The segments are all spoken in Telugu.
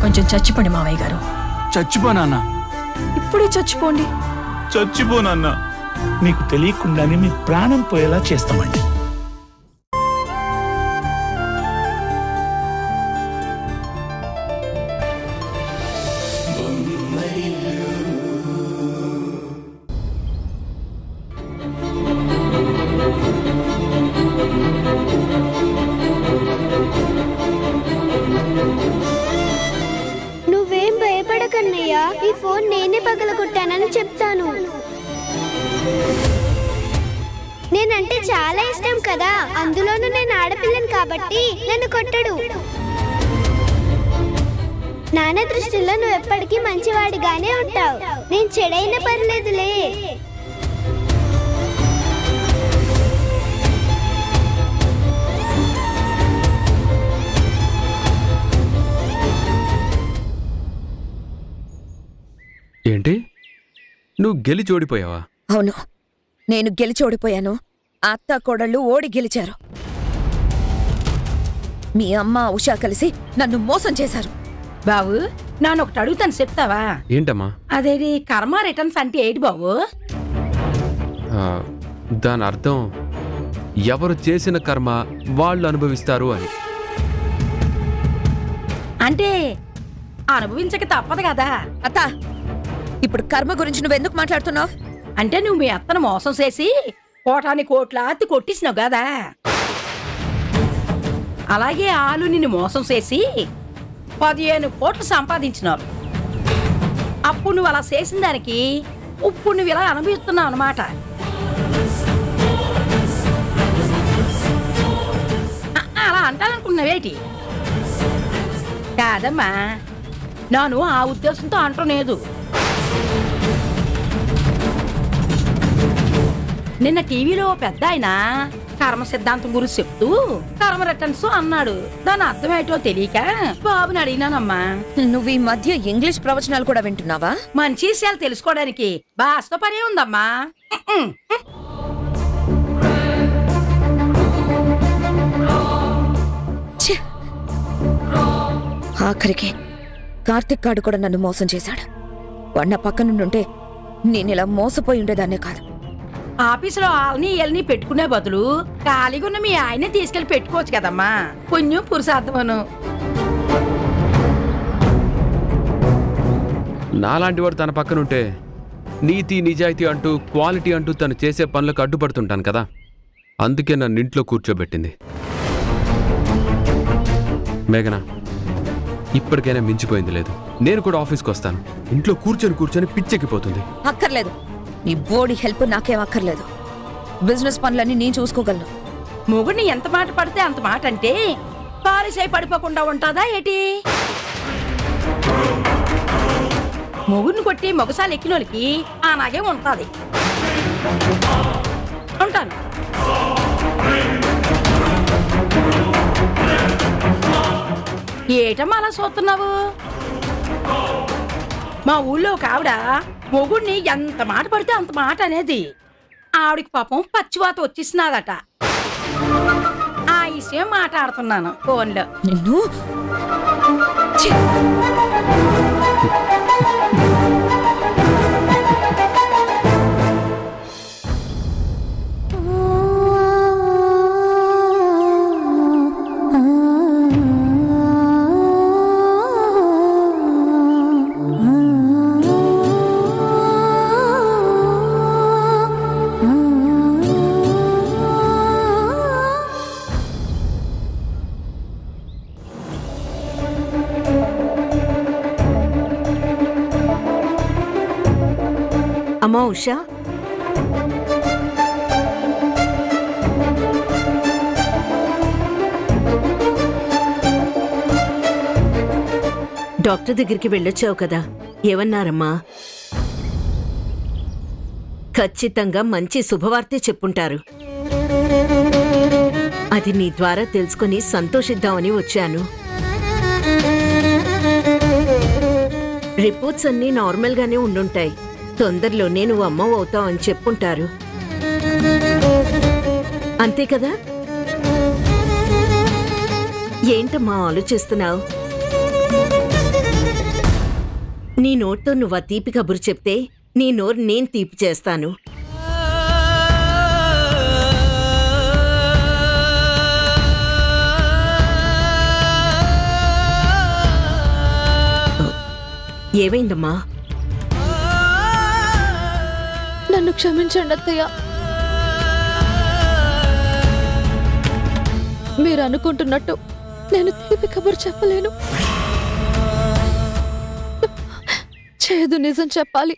కొంచెం చచ్చిపోండి మావయ్య గారు. చచ్చిపోనా? ఇప్పుడే చచ్చిపోండి. చచ్చిపోనన్నా. మీకు తెలియకుండానే మీ ప్రాణం పోయేలా చేస్తామండి. నువ్వేం భయపడకన్నయ్యా, ఈ ఫోన్ నేనే పగలగొట్టానని చెప్తాను. నేనంటే చాలా ఇష్టం కదా, అందులోనూ నేను ఆడపిల్లని కాబట్టి నన్ను కొట్టడు. నాన్న దృష్టిలో నువ్వు ఎప్పటికీ మంచివాడిగానే ఉంటావు. నేను చెడైనా పర్లేదులే. ఏంటి, నువ్వు గెలిచి ఓడిపోయావా? అవును, నేను గెలిచి ఓడిపోయాను. అత్త కోడళ్ళు ఓడి గెలిచారు. మీ అమ్మ ఉషా కలిసి నన్ను మోసం చేశారు. బాబు, నన్ను ఒకటి అడుగుతాను, చెప్తావా? ఏంటమ్మా? అదేది కర్మ రిటర్న్స్ అంటే ఏంటి బాబు? దాని అర్థం ఎవరు చేసిన కర్మ వాళ్ళు అనుభవిస్తారు అని. అంటే అనుభవించక తప్పదు కదా. అత్త, ఇప్పుడు కర్మ గురించి నువ్వెందుకు మాట్లాడుతున్నావు? అంటే నువ్వు మీ అత్తను మోసం చేసి కోటాని కోట్ల అత్తి కొట్టిసినావు కదా. అలాగే ఆలు నిన్ను మోసం చేసి 15 కోట్లు సంపాదించినారు. అప్పుడు నువ్వు అలా చేసిన దానికి ఇప్పుడు నువ్వు ఇలా అనుభవిస్తున్నావు అన్నమాట. అలా అంటాననుకున్నావేటి? కాదమ్మా, నాను ఆ ఉద్దేశంతో అంటలేదు. నిన్న టీవీలో పెద్ద ఆయన కర్మ సిద్ధాంతం గురించి చెప్తూ కర్మ రిటర్న్స్ అన్నాడు. దాని అర్థమేటో తెలియక బాబుని అడిగినానమ్మా. నువ్వు ఈ మధ్య ఇంగ్లీష్ ప్రవచనాలు కూడా వింటున్నావా? మంచి విషయాలు తెలుసుకోవడానికి భాషతో పనే ఉందమ్మా. ఆఖరికి కార్తిక్ గాడు కూడా నన్ను మోసం చేశాడు. వాడు నా పక్క నుండుంటే నేను ఇలా మోసపోయి ఉండేదాన్నే కాదు. ఆఫీసులో వాళ్ళని వీళ్ళని పెట్టుకునే బదులు ఖాళీగా ఉన్న మీ ఆయనే తీసుకెళ్లి పెట్టుకోవచ్చు కదమ్మా. పుణ్యం పురుషార్థమను. నాలాంటి వాడు తన పక్కనుంటే నీతి నిజాయితీ అంటూ క్వాలిటీ అంటూ తను చేసే పనులకు అడ్డుపడుతుంటాను కదా. అందుకే నన్ను ఇంట్లో కూర్చోబెట్టింది. మేఘనా, ఇప్పటికైనా మించిపోయింది లేదు. నేను కూడా ఆఫీస్కి వస్తాను. ఇంట్లో కూర్చొని పిచ్చెక్కిపోతుంది. అక్కర్లేదు, నీ బోడీ హెల్ప్ నాకేం అక్కర్లేదు. బిజినెస్ పనులన్నీ నేను చూసుకోగలను. మొగుడిని ఎంత మాట పడితే అంత మాట అంటే పారిసై పడిపోకుండా ఉంటుందా ఏటి? మొగుడిని కొట్టి మొగసాలు ఎక్కినోళ్ళకి అలాగే ఉంటుంది. ఉంటాను. ఏటమ్మా అలా చూస్తున్నావు? మా ఊళ్ళో ఒక ఆవిడ మొగుడిని ఎంత మాట పడితే అంత మాట అనేది. ఆవిడికి పాపం పచ్చివాత వచ్చేసినాదట. ఆ విషయం మాట్లాడుతున్నాను ఫోన్లో. నిన్ను అమ్మా ఉషా, డాక్టర్ దగ్గరికి వెళ్ళొచ్చావు కదా, ఏమన్నారమ్మా? ఖచ్చితంగా మంచి శుభవార్తే చెప్పుంటారు. అది నీ ద్వారా తెలుసుకుని సంతోషిద్దామని వచ్చాను. రిపోర్ట్స్ అన్నీ నార్మల్గానే ఉండుంటాయి. తొందరలోనే నువ్వు అమ్మవు అవుతావు అని చెప్పుంటారు. అంతే కదా? ఏంటమ్మా ఆలోచిస్తున్నావు? నీ నోట్తో నువ్వు ఆ తీపి కబురు చెప్తే నీ నోరు నేను తీపి చేస్తాను. ఏమైందమ్మా? నన్ను క్షమించండి అత్తయ్య. మీరు అనుకుంటున్నట్టు నేను తీపి కబురు చెప్పలేను. చేదు నిజం చెప్పాలి.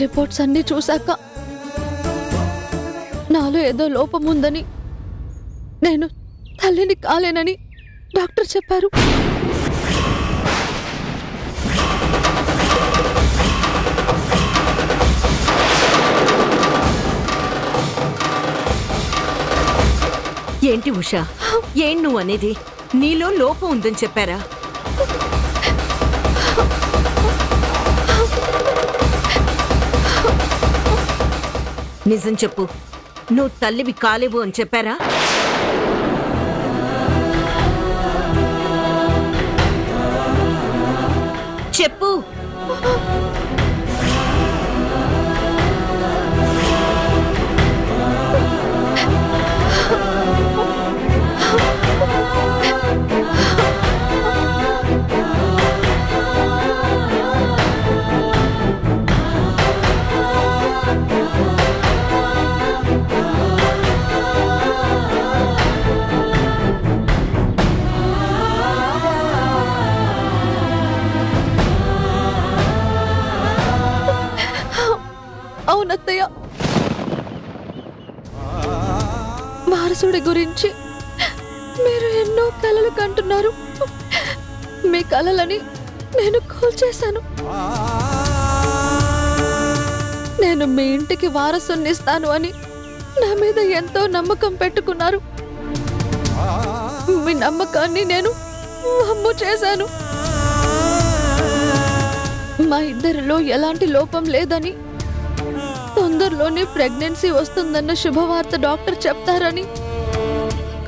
రిపోర్ట్స్ అన్నీ చూశాక నాలో ఏదో లోపం ఉందని, నేను తల్లిని కాలేనని డాక్టర్ చెప్పారు. ఏంటి ఉషా, ఏం నువ్వు అనేది? నీలో లోపం ఉందని చెప్పారా? నిజం చెప్పు, నువ్వు తల్లివి కాలేవు అని చెప్పారా? చెప్పు. అవునత్తయ్య, వారసుడి గురించి మీరు ఎన్నో కలలు కంటున్నారు. మీ కలలని నేను కూల్చేశాను. నేను మీ ఇంటికి వారసుని ఇస్తాను అని నా మీద ఎంతో నమ్మకం పెట్టుకున్నారు. మీ నమ్మకాన్ని నేను వమ్ము చేశాను. మా ఇద్దరిలో ఎలాంటి లోపం లేదని, తొందరలోనే ప్రెగ్నెన్సీ వస్తుందన్న శుభవార్త డాక్టర్ చెప్తారని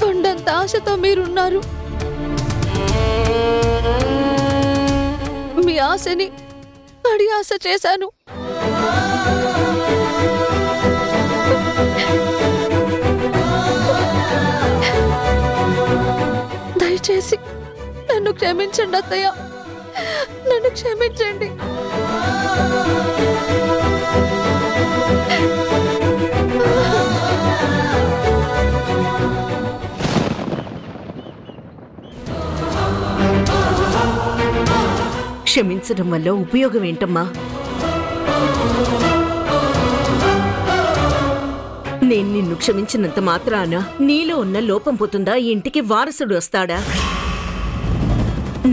కొండంత ఆశతో మీరున్నారు. మీ ఆశని అడి ఆశ చేశాను. దయచేసి నన్ను క్షమించండి అత్తయ్య, నన్ను క్షమించండి. క్షమించడం వల్ల ఉపయోగం ఏంటమ్మా? నేను నిన్ను క్షమించినంత మాత్రాన నీలో ఉన్న లోపం పోతుందా? ఇంటికి వారసుడు వస్తాడా?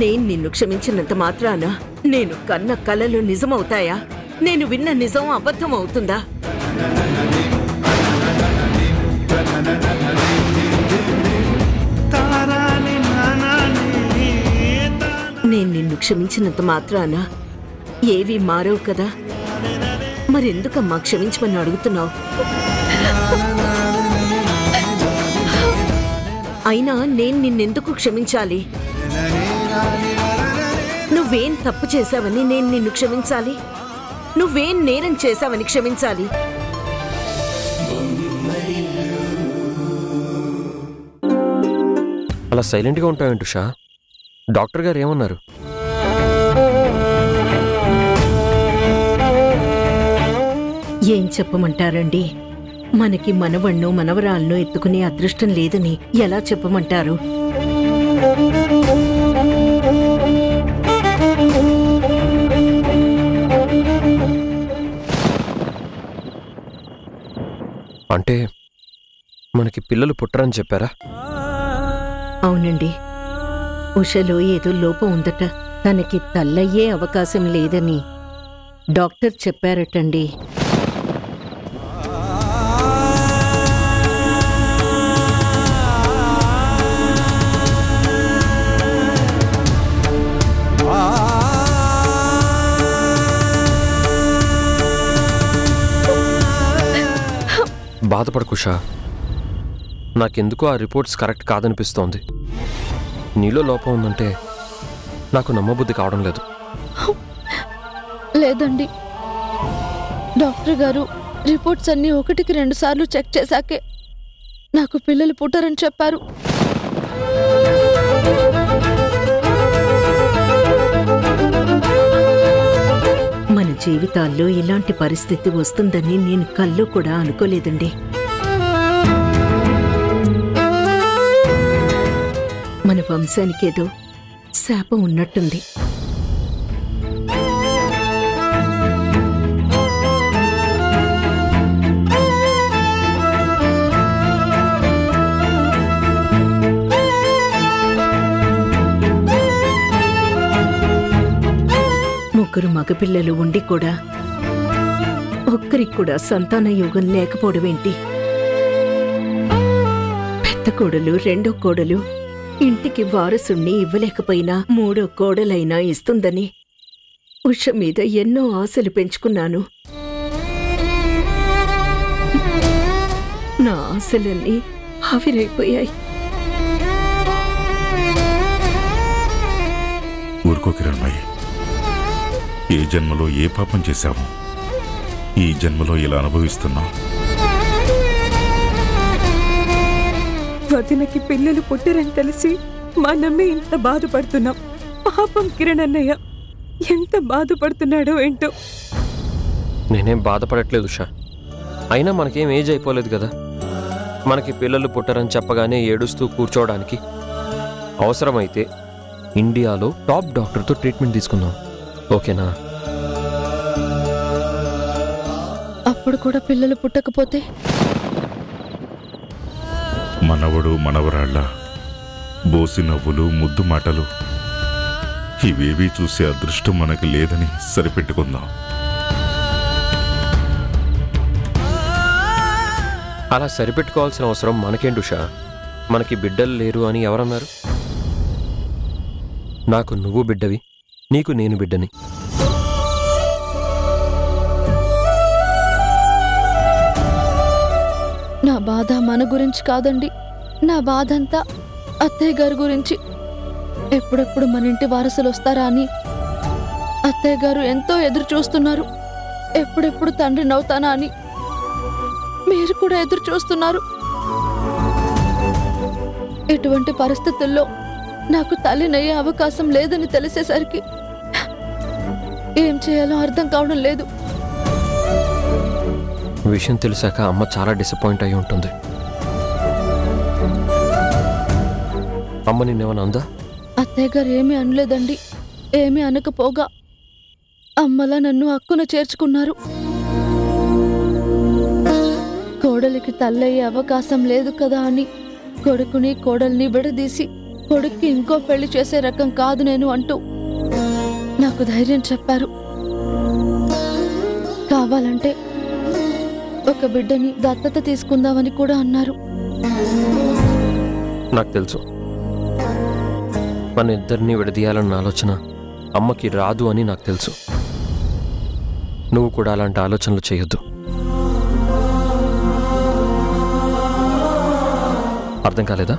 నేను నిన్ను క్షమించినంత మాత్రాన నేను కన్న కలలు నిజమవుతాయా? నేను విన్న నిజం అబద్ధం అవుతుందా? నేను నిన్ను క్షమించినంత మాత్రాన ఏవీ మారవు కదా. మరెందుకమ్మా క్షమించమని అడుగుతున్నావు? అయినా నేను నిన్నెందుకు క్షమించాలి? నువ్వేం తప్పు చేశావని నేను నిన్ను క్షమించాలి? నువ్వేం నేరం చేశావని క్షమించాలి? అలా సైలెంట్గా ఉంటావేంటి ఉషా? డాక్టర్ గారు ఏమన్నారు? ఏం చెప్పమంటారండి? మనకి మనవణ్ణో మనవరాలను ఎత్తుకునే అదృష్టం లేదని ఎలా చెప్పమంటారు? అంటే మనకి పిల్లలు పుట్టరని చెప్పారా? అవునండి, ఉషలో ఏదో లోపం ఉందట. తనకి తల్లయ్యే అవకాశం లేదని డాక్టర్ చెప్పారటండి. బాధపడకు ఉషా. నాకెందుకో ఆ రిపోర్ట్స్ కరెక్ట్ కాదనిపిస్తోంది. నీలో లోపం ఉందంటే నాకు నమ్మబుద్ధి కావడం లేదు. లేదండి, డాక్టర్ గారు రిపోర్ట్స్ అన్నీ 1కి 2 సార్లు చెక్ చేశాకే నాకు పిల్లలు పుట్టరని చెప్పారు. మన జీవితాల్లో ఇలాంటి పరిస్థితి వస్తుందని నేను కల్లో కూడా అనుకోలేదండి. మన వంశానికేదో శాపం ఉన్నట్టుంది. ముగ్గురు మగపిల్లలు ఉండి కూడా ఒక్కరికి కూడా సంతాన యోగం లేకపోవడమేంటి? పెద్ద కోడలు రెండో కోడలు ఇంటికి వారసుణ్ణి ఇవ్వలేకపోయినా మూడో కోడలైనా ఇస్తుందని ఉష మీద ఎన్నో ఆశలు పెంచుకున్నాను. నా ఆశలన్నీ ఆవిరైపోయాయి. ఊరుకో కిరణ్మయ్య, ఏ జన్మలో ఏ పాపం చేశావు, ఈ జన్మలో ఇలా అనుభవిస్తున్నావు. వదినకి పిల్లలు పుట్టరని తెలిసి మనమే ఇంత బాధపడుతున్నాం. పాపం కిరణ్ అన్నయ్య ఎంత బాధపడుతున్నాడో ఏంటో. నేనేం బాధపడట్లేదు ఉషా. అయినా మనకేం ఏజ్ అయిపోలేదు కదా. మనకి పిల్లలు పుట్టరని చెప్పగానే ఏడుస్తూ కూర్చోవడానికి. అవసరమైతే ఇండియాలో టాప్ డాక్టర్తో ట్రీట్మెంట్ తీసుకుందాం, ఓకేనా? అప్పుడు కూడా పిల్లలు పుట్టకపోతే మనవడు మనవరాళ్ళ బోసి నవ్వులు ముద్దు మాటలు ఇవేవీ చూసే అదృష్టం మనకు లేదని సరిపెట్టుకుందాం. అలా సరిపెట్టుకోవాల్సిన అవసరం మనకేంటి ఉషా? మనకి బిడ్డలు లేరు అని ఎవరన్నారు? నాకు నువ్వు బిడ్డవి, నీకు నేను బిడ్డని. నా బాధ మన గురించి కాదండి. నా బాధ అంతా అత్తయ్య గారి గురించి. ఎప్పుడెప్పుడు మన ఇంటి వారసులు వస్తారా అని అత్తయ్య గారు ఎంతో ఎదురు చూస్తున్నారు. ఎప్పుడెప్పుడు తండ్రి నవ్వుతానా అని మీరు కూడా ఎదురు చూస్తున్నారు. ఎటువంటి పరిస్థితుల్లో నాకు తల్లినయ్యే అవకాశం లేదని తెలిసేసరికి ఏం చేయాలో అర్థం కావడం లేదు. విషయం తెలిసాక అమ్మ చాలా డిసప్పాయింట్ అయి ఉంటుంది. అమ్మ నిన్నేమన్నా అందా? అత్తయ్య గారు ఏమీ అనలేదండి. ఏమీ అనకపోగా అమ్మలా నన్ను హక్కున చేర్చుకున్నారు. కోడలికి తల్లయ్యే అవకాశం లేదు కదా అని కొడుకుని కోడల్ని విడదీసి కొడుక్కి ఇంకో పెళ్లి చేసే రకం కాదు నేను అంటూ నాకు ధైర్యం చెప్పారు. కావాలంటే ఒక బిడ్డని దత్తత తీసుకుందామని కూడా అన్నారు. నాకు తెలుసు మన ఇద్దరిని విడదీయాలన్న ఆలోచన అమ్మకి రాదు అని నాకు తెలుసు. నువ్వు కూడా అలాంటి ఆలోచనలు చేయొద్దు. అర్థం కాలేదా?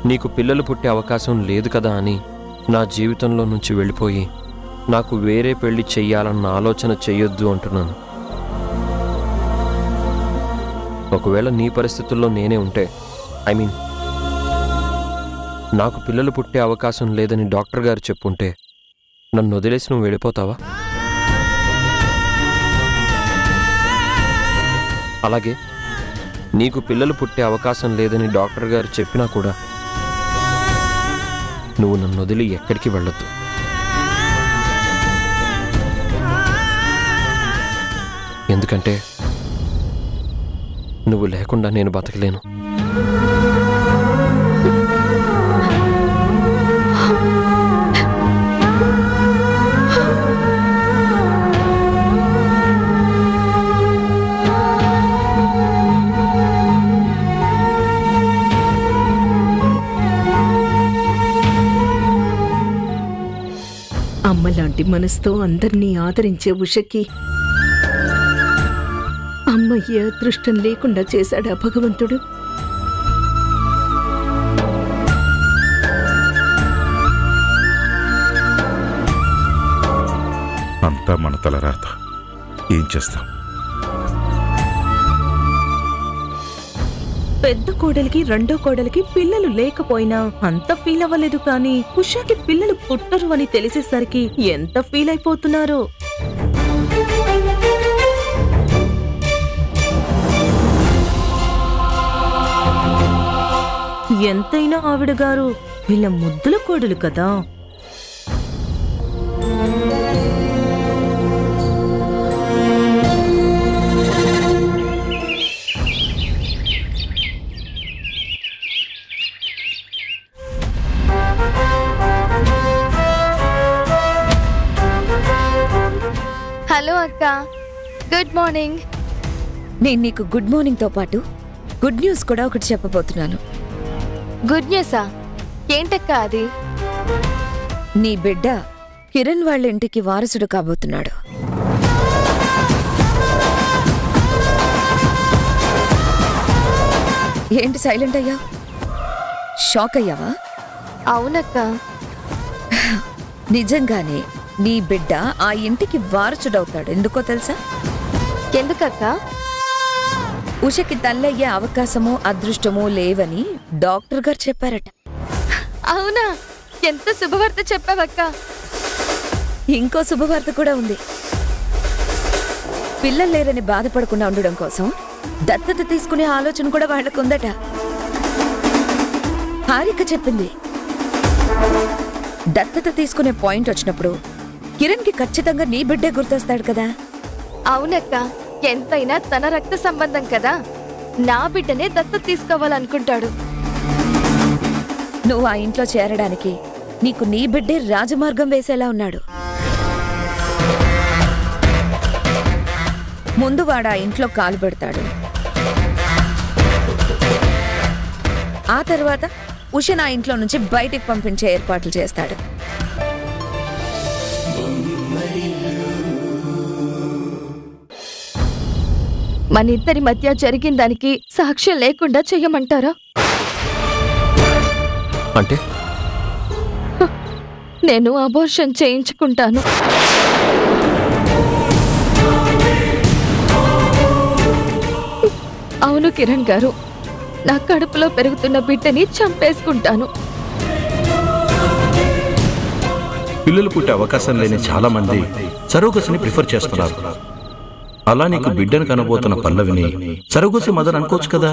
నీకు పిల్లలు పుట్టే అవకాశం లేదు కదా అని నా జీవితంలో నుంచి వెళ్ళిపోయి నాకు వేరే పెళ్లి చెయ్యాలన్న ఆలోచన చెయ్యొద్దు అంటున్నాను. ఒకవేళ నీ పరిస్థితుల్లో నేనే ఉంటే, ఐ మీన్ నాకు పిల్లలు పుట్టే అవకాశం లేదని డాక్టర్ గారు చెప్పుంటే నన్ను వదిలేసి నువ్వు వెళ్ళిపోతావా? అలాగే నీకు పిల్లలు పుట్టే అవకాశం లేదని డాక్టర్ గారు చెప్పినా కూడా నువ్వు నన్ను వదిలి ఎక్కడికి వెళ్ళొద్దు. ఎందుకంటే నువ్వు లేకుండా నేను బతకలేను. అమ్మలాంటి మనసుతో అందరినీ ఆదరించే ఉషకి అమ్మ ఏమయ్యా అదృష్టం లేకుండా చేశాడా భగవంతుడు? అంతా మన తలరాత. ఏం చేస్తాం? పెద్ద కోడలికి రెండో కోడలికి పిల్లలు లేకపోయినా అంత ఫీల్ అవ్వలేదు, కానీ ఉషాకి పిల్లలు పుట్టరు అని తెలిసేసరికి ఎంత ఫీల్ అయిపోతున్నారో. ఎంతైనా ఆవిడ గారు వీళ్ళ ముద్దుల కోడలు కదా. హలో అక్క, గుడ్ మార్నింగ్. నేను నీకు గుడ్ మార్నింగ్తో పాటు గుడ్ న్యూస్ కూడా ఒకటి చెప్పబోతున్నాను. గుడ్ న్యూసా? ఏంటక్క అది? నీ బిడ్డ కిరణ్ వాళ్ళ ఇంటికి వారసుడు కాబోతున్నాడు. ఏంటి సైలెంట్ అయ్యా? షాక్ అయ్యావా? అవునక్క. నిజంగానే నీ బిడ్డ ఆ ఇంటికి వారసుడవుతాడు. ఎందుకో తెలుసా? ఎందుకక్క? ఉషకి తల్లయ్యే అవకాశమో అదృష్టమో లేవని డాక్టర్ గారు చెప్పారట. అవునా? ఎంత శుభవార్త చెప్పావక్క. ఇంకో శుభవార్త కూడా ఉంది. పిల్లలు లేరని బాధపడకుండా ఉండడం కోసం దత్తత తీసుకునే ఆలోచన కూడా వాళ్ళకుందట. హారిక చెప్పింది. దత్తత తీసుకునే పాయింట్ వచ్చినప్పుడు కిరణ్ కి ఖచ్చితంగా నీ బిడ్డే గుర్తొస్తాడు కదా. అవునక్క, ఎంతైనా తన రక్త సంబంధం కదా. నా బిడ్డనే దత్తత తీసుకోవాలనుకుంటాడు. నువ్వు ఆ ఇంట్లో చేరడానికి నీకు నీ బిడ్డే రాజమార్గం వేసేలా ఉన్నాడు. ముందు వాడు ఆ ఇంట్లో కాలు పెడతాడు. ఆ తర్వాత ఉషను ఆ ఇంట్లో నుంచి బయటికి పంపించే ఏర్పాట్లు చేస్తాడు. మన ఇద్దరి మధ్య జరిగిన దానికి సాక్ష్యం లేకుండా చెయ్యమంటారా? అంటే నేను అబార్షన్ చేయించుకుంటాను. అవును కిరణ్ గారు, నా కడుపులో పెరుగుతున్న బిడ్డని చంపేసుకుంటాను. పిల్లలు పుట్టే అవకాశం లేని చాలా మంది సరోగసిని ప్రిఫర్ చేస్తున్నారు. అలా నీకు బిడ్డను కనబోతున్న పల్లవిని సరోగసి మదర్ అనుకోవచ్చు కదా.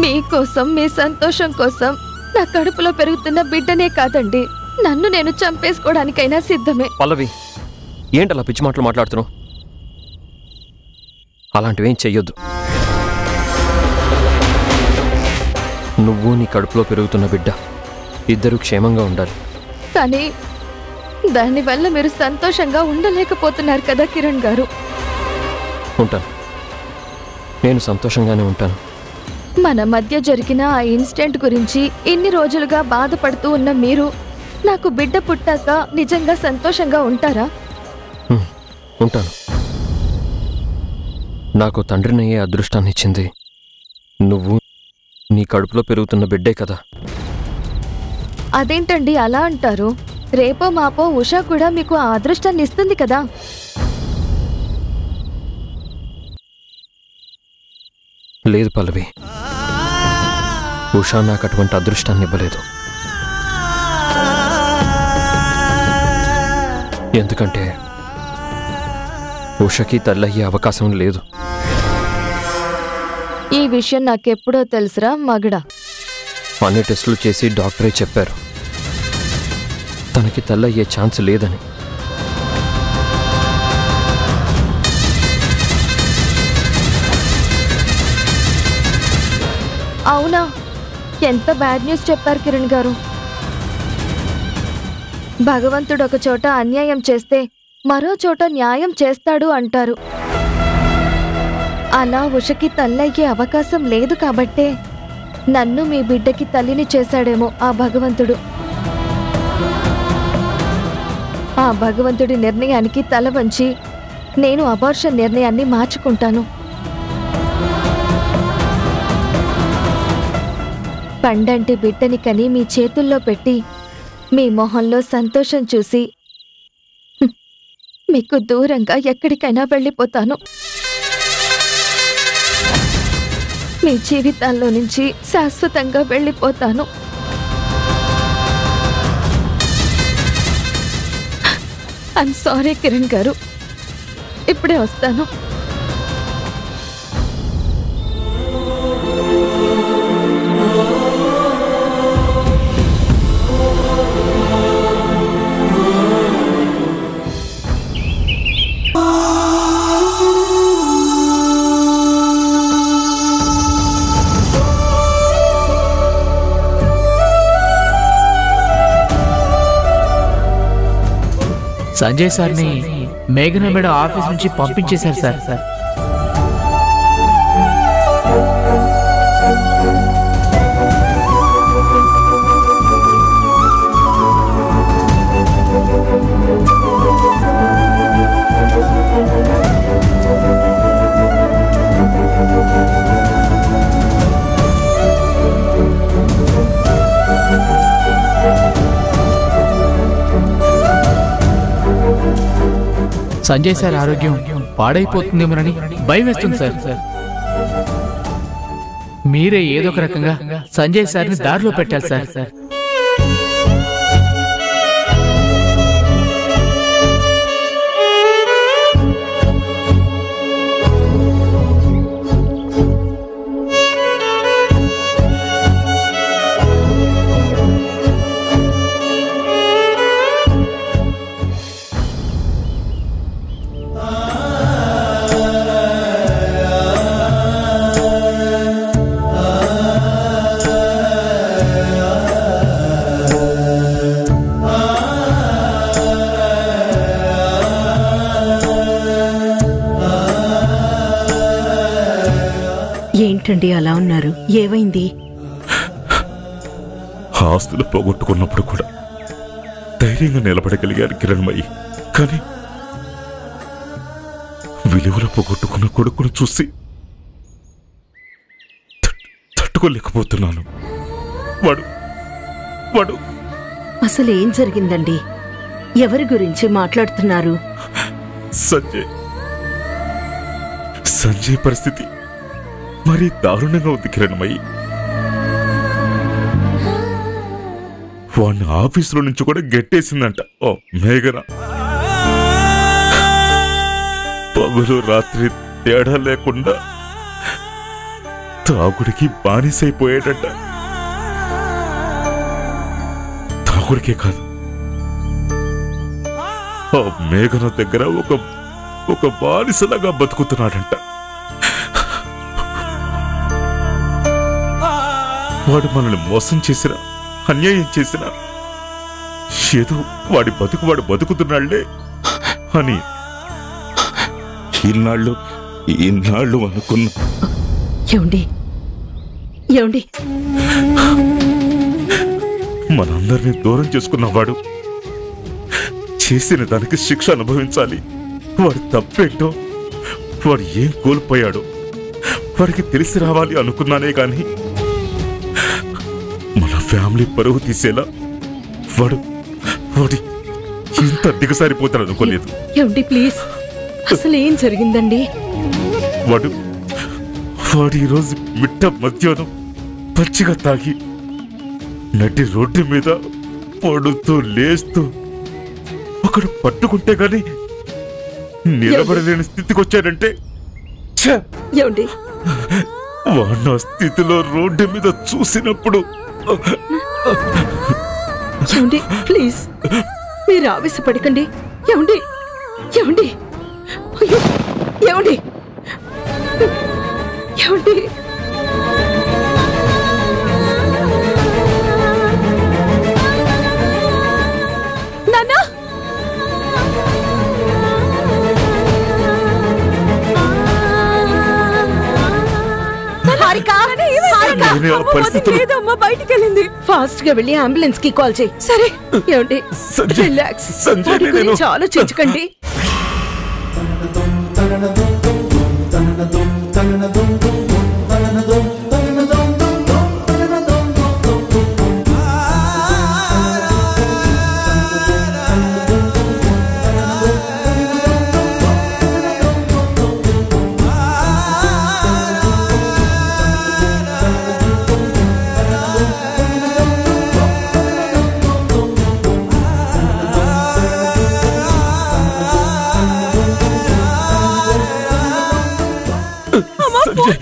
మీకోసం, మీ సంతోషం కోసం నా కడుపులో పెరుగుతున్న బిడ్డనే కాదండి, నన్ను నేను చంపేసుకోవడానికైనా సిద్ధమే. పల్లవి, ఏంటలా పిచ్చి మాటలు మాట్లాడుతున్నావు? అలాంటివేం చెయ్యొద్దు. నువ్వు నీ కడుపులో పెరుగుతున్న బిడ్డ ఇద్దరు క్షేమంగా ఉండాలి. కానీ దానివల్ల మీరు సంతోషంగా ఉండలేకపోతున్నారు కదా కిరణ్ గారు. ఉంటాను, నేను సంతోషంగానే ఉంటాను. మన మధ్య జరిగిన ఆ ఇన్సిడెంట్ గురించి ఇన్ని రోజులుగా బాధపడుతూ ఉన్న మీరు నాకు బిడ్డ పుట్టాక నిజంగా సంతోషంగా ఉంటారా? ఉంటాను. నాకు తండ్రినయ్యే అదృష్టాన్ని ఇచ్చింది నువ్వు నీ కడుపులో పెరుగుతున్న బిడ్డే కదా. అదేంటండి అలా అంటారు? రేపో మాపో ఉషా కూడా మీకు ఆ అదృష్టాన్ని ఇస్తుంది కదా. లేదు పల్లవి, ఉషా నాకు అటువంటి అదృష్టాన్ని ఇవ్వలేదు. ఎందుకంటే ఉషకి తల్లయ్యే అవకాశం లేదు. ఈ విషయం నాకెప్పుడో తెలుసురా మగడా. అన్ని టెస్టులు చేసి డాక్టరే చెప్పారు తనకి తల్లయ్యే ఛాన్స్ లేదని. అవునా? ఎంత బ్యాడ్ న్యూస్ చెప్పారు కిరణ్ గారు. భగవంతుడు ఒక చోట అన్యాయం చేస్తే మరో చోట న్యాయం చేస్తాడు అంటారు. అలా ఉషకి తల్లయ్యే అవకాశం లేదు కాబట్టే నన్ను మీ బిడ్డకి తల్లిని చేశాడేమో ఆ భగవంతుడు. ఆ భగవంతుడి నిర్ణయానికి తల వంచి నేను అబార్షన్ నిర్ణయాన్ని మార్చుకుంటాను. పండంటి బిడ్డని కని మీ చేతుల్లో పెట్టి మీ మొహంలో సంతోషం చూసి మీకు దూరంగా ఎక్కడికైనా వెళ్ళిపోతాను. మీ జీవితాల్లో నుంచి శాశ్వతంగా వెళ్ళిపోతాను. ఐమ్ సారీ కిరణ్ గారు, ఇప్పుడే వస్తాను. సంజయ్ సార్ని మేఘన మేడం ఆఫీస్ నుంచి పంపించేశారు సార్. సంజయ్ సార్ ఆరోగ్యం పాడైపోతుందేమోనని భయం వేస్తుంది సార్. మీరే ఏదో ఒక రకంగా సంజయ్ సార్ని దారిలో పెట్టాలి సార్. ఏంటండి అలా ఉన్నారు? ఏమైంది? ఆస్తులు పోగొట్టుకున్నప్పుడు కూడా ధైర్యంగా నిలబడగలిగారు కిరణ్మయి. కానీ విలువలు పోగొట్టుకున్న కొడుకును చూసి తట్టుకోలేకపోతున్నాను. వాడు అసలు ఏం జరిగిందండి? ఎవరి గురించి మాట్లాడుతున్నారు? సంజయ్ పరిస్థితి మరీ దారుణంగా ఉంది కిరణ్మయి. వాడిని ఆఫీసులో నుంచి కూడా గెట్టేసిందంట ఓ మేఘన. పగలు రాత్రి తేడా లేకుండా తాగుడికి బానిసైపోయాడట. తాగుడికే కాదు, ఆ మేఘన దగ్గర ఒక బానిసలాగా బతుకుతున్నాడంట. వాడు మనల్ని మోసం చేసినా అన్యాయం చేసినా ఏదో వాడి బతుకు వాడు బతుకుతున్నాళ్లే అని ఇన్నాళ్ళు అనుకున్నా. ఏమండి మనందరినీ దూరం చేసుకున్నవాడు చేసిన దానికి శిక్ష అనుభవించాలి. వాడు తప్పేంటో, వాడు ఏం కోల్పోయాడో వాడికి తెలిసి రావాలి అనుకున్నానే కాని మన ఫ్యామిలీ పరువు తీసేలా వాడు ఇంత దిగసారిపోతాడు అనుకోలేదు. ఏమండి ప్లీజ్, అసలు ఏం జరిగిందండి? వాడు ఈరోజు మిట్ట మధ్యాహ్నం పచ్చిగా తాగి నటి రోడ్డు మీద పడుతూ లేస్తూ ఒకడు పట్టుకుంటే గాని నిలబడలేని స్థితికి వచ్చాడంటే వాడు స్థితిలో రోడ్డు మీద చూసినప్పుడు ప్లీజ్ మీరు ఆవేశపడకండి. ఏమండి నాన్నా, సంజయ్ ఆ పరిస్థితులు లేదమ్మా, బయటికి వెళ్ళింది. ఫాస్ట్ గా వెళ్ళి అంబులెన్స్ కి కాల్ చేయి. సరే ఏమండి, రిలాక్స్. వాడి గురించి ఆలోచించకండి.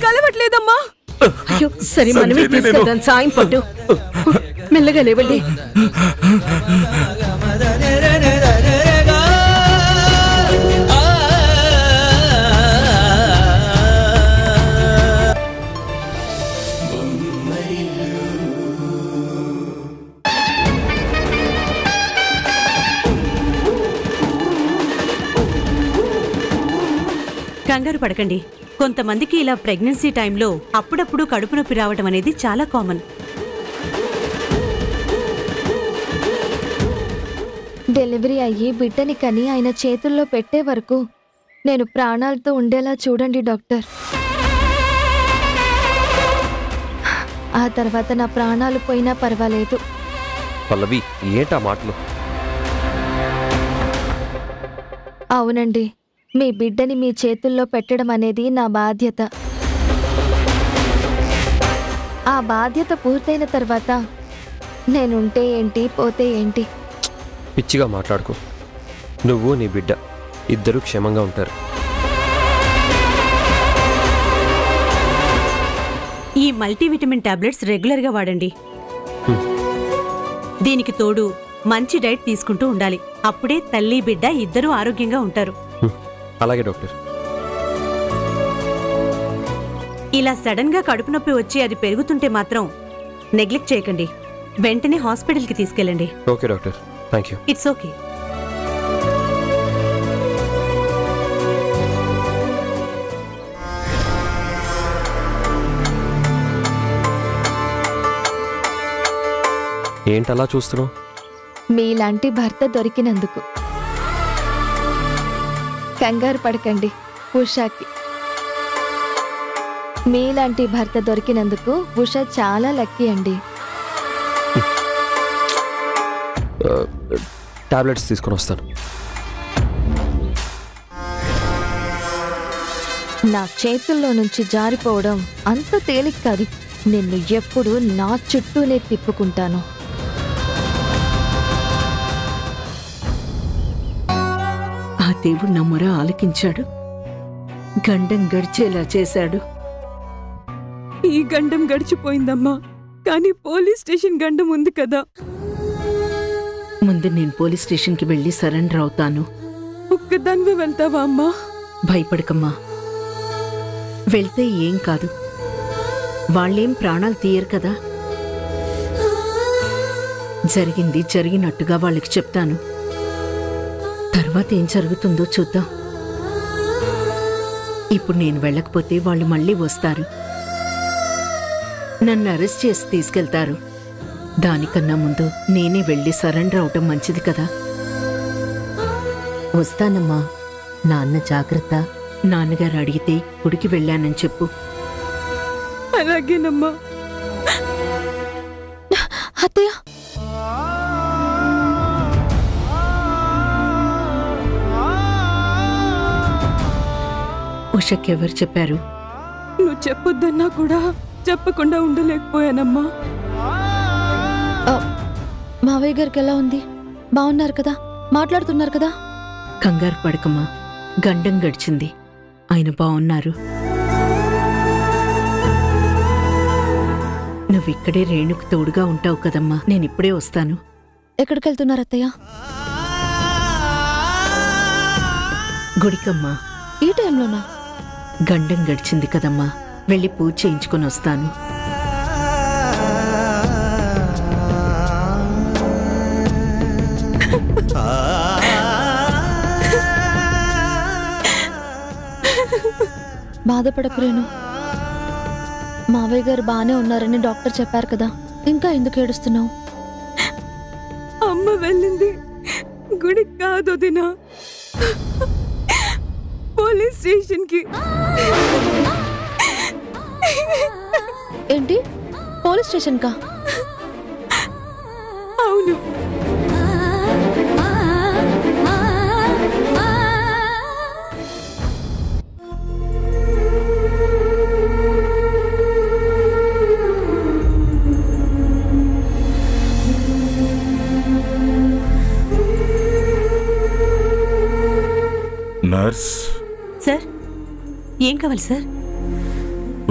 కలవట్లేదమ్మా. అయ్యో సరే, మనమే తీసుకెళ్దాం. సాయం పడ్డు, మెల్లగా లేవండి. కంగారు పడకండి. కొంతమందికి ఇలా ప్రెగ్నెన్సీ టైంలో అప్పుడప్పుడు కడుపు నొప్పి రావడం అనేది చాలా కామన్. డెలివరీ అయ్యి బిడ్డని కని ఆయన చేతుల్లో పెట్టే వరకు నేను ప్రాణాలతో ఉండేలా చూడండి డాక్టర్. ఆ తర్వాత నా ప్రాణాలు పోయినా పర్వాలేదు. పల్లవి, ఏంటా మాటలు? అవునండి, మీ బిడ్డని మీ చేతుల్లో పెట్టడం అనేది నా బాధ్యత. ఆ బాధ్యత పూర్తయిన తర్వాత నేనుంటే ఏంటి, పోతే ఏంటి? పిచ్చిగా మాట్లాడుకో. నువ్వు నీ బిడ్డ ఇద్దరూ క్షేమంగా ఉంటారు. ఈ మల్టీవిటమిన్ టాబ్లెట్స్ రెగ్యులర్గా వాడండి. దీనికి తోడు మంచి డైట్ తీసుకుంటూ ఉండాలి. అప్పుడే తల్లి బిడ్డ ఇద్దరూ ఆరోగ్యంగా ఉంటారు. అలాగే డాక్టర్. ఇలా సడన్ గా కడుపు నొప్పి వచ్చి అది పెరుగుతుంటే మాత్రం నెగ్లెక్ట్ చేయకండి. వెంటనే హాస్పిటల్కి తీసుకెళ్ళండి. Okay doctor, thank you. It's okay. ఏంటలా చూస్తున్నావు? మీలాంటి భర్త దొరికినందుకు. కంగారు పడకండి ఉషాకి. మీలాంటి భర్త దొరికినందుకు ఉష చాలా లక్కీ అండి. టాబ్లెట్స్ తీసుకొని వస్తాను. నా చేతుల్లో నుంచి జారిపోవడం అంత తేలిక కాదు. నిన్ను ఎప్పుడు నా చుట్టూనే తిప్పుకుంటాను. ఆ దేవుడు నా మొర ఆలకించాడు. గండం గడిచేలా చేశాడు. ఈ గండం గడిచిపోయిందమ్మా, కానీ పోలీస్ స్టేషన్ గండం ఉంది కదా. ముందు నేను పోలీస్ స్టేషన్కి వెళ్ళి సరెండర్ అవుతాను. ఒక్కదానివే వెళ్తావా అమ్మా? భయపడకమ్మా, వెళ్తే ఏం కాదు. వాళ్ళేం ప్రాణాలు తీయరు కదా. జరిగింది జరిగినట్టుగా వాళ్ళకి చెప్తాను. తర్వాత ఏం జరుగుతుందో చూద్దాం. ఇప్పుడు నేను వెళ్ళకపోతే వాళ్ళు మళ్ళీ వస్తారు, నన్ను అరెస్ట్ చేసి తీసుకెళ్తారు. దానికన్నా ముందు నేనే వెళ్ళి సరెండర్ అవటం మంచిది కదా. వస్తానమ్మా. నాన్న జాగ్రత్త. నాన్నగారు అడిగితే గుడికి వెళ్ళానని చెప్పు. అలాగేనమ్మా. అత్తయ్య, ఉషకెవరు చెప్పారు? నువ్వు చెప్పొద్దన్నా కూడా చెప్పకుండా ఉండలేకపోయానమ్మా. మావయ్య గారికి ఎలా ఉంది? బాగున్నారు కదా? మాట్లాడుతున్నారు కదా? కంగారు పడకమ్మా, గండం గడిచింది. ఆయన బాగున్నారు. నువ్విక్కడే రేణుకు తోడుగా ఉంటావు కదమ్మా. నేనిప్పుడే వస్తాను. ఎక్కడికి వెళ్తున్నారు అత్తయ్య? గుడికమ్మా. ఈ టైంలోనా? గండం గడిచింది కదమ్మా, వెళ్ళి పూజ చేయించుకొని వస్తాను. బాధపడకురేను. మావయ్య గారు బానే ఉన్నారని డాక్టర్ చెప్పారు కదా, ఇంకా ఎందుకు ఏడుస్తున్నావు? అమ్మ వెళ్ళింది గుడి కాదు వదినా, పోలీస్ స్టేషన్కి. ఏంటి, పోలీస్ స్టేషన్ కా? అవును. నర్స్ సార్, ఏం కావాలి సార్?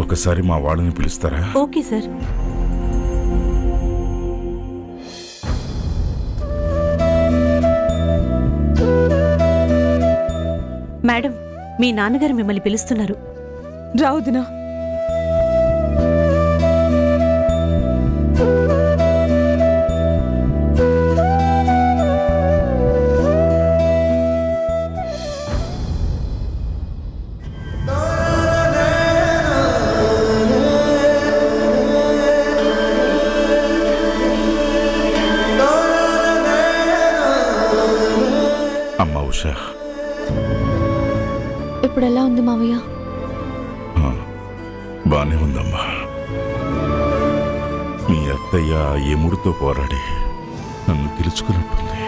ఒకసారి మా వాళ్ళని పిలుస్తారా? Okay sir. మేడం, మీ నాన్నగారు మిమ్మల్ని పిలుస్తున్నారు. రావుదినా. అమ్మా ఉషా, ఇప్పుడు ఎలా ఉంది మావయ్య? బానే ఉందమ్మా. మీ అత్తయ్య ఎముడితో పోరాడి నన్ను గెలుచుకున్నట్టుంది.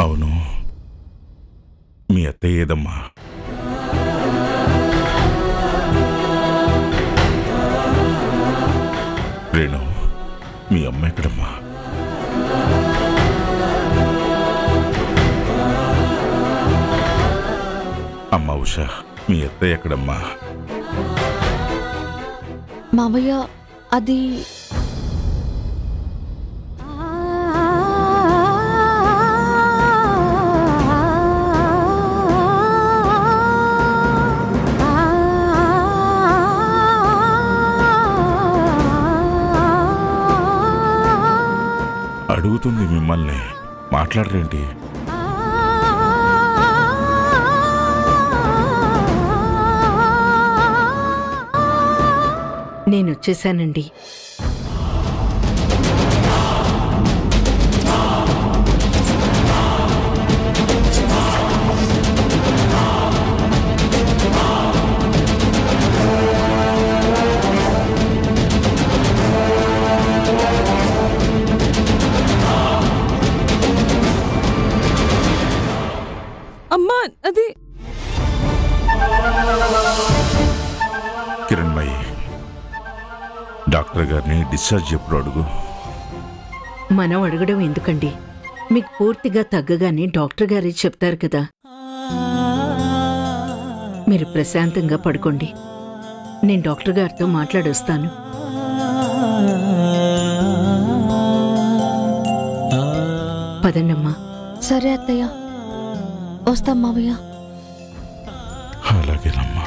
అవును, మీ అత్తయ్య ఏదమ్మా? రేణు, మీ అమ్మ ఎక్కడమ్మా? అమ్మా ఉషా, మీ అత్తయ్య ఎక్కడమ్మా? మావయ్య అది అడుగుతుంది మిమ్మల్ని, మాట్లాడరేంటి? నేనొచ్చేశానండి. అమ్మా, అది కిరణ్మయి, డాక్టర్ గారిని డిశ్చార్జ్ ఎప్పుడు అడుగు. మనం అడగడం ఎందుకండి? మీకు పూర్తిగా తగ్గగానే డాక్టర్ గారే చెప్తారు కదా. మీరు ప్రశాంతంగా పడుకోండి, నేను డాక్టర్ గారితో మాట్లాడొస్తాను. పదండమ్మా. సరే అత్తయ్య, వస్తాం మావయ్య. అలాగేనమ్మా.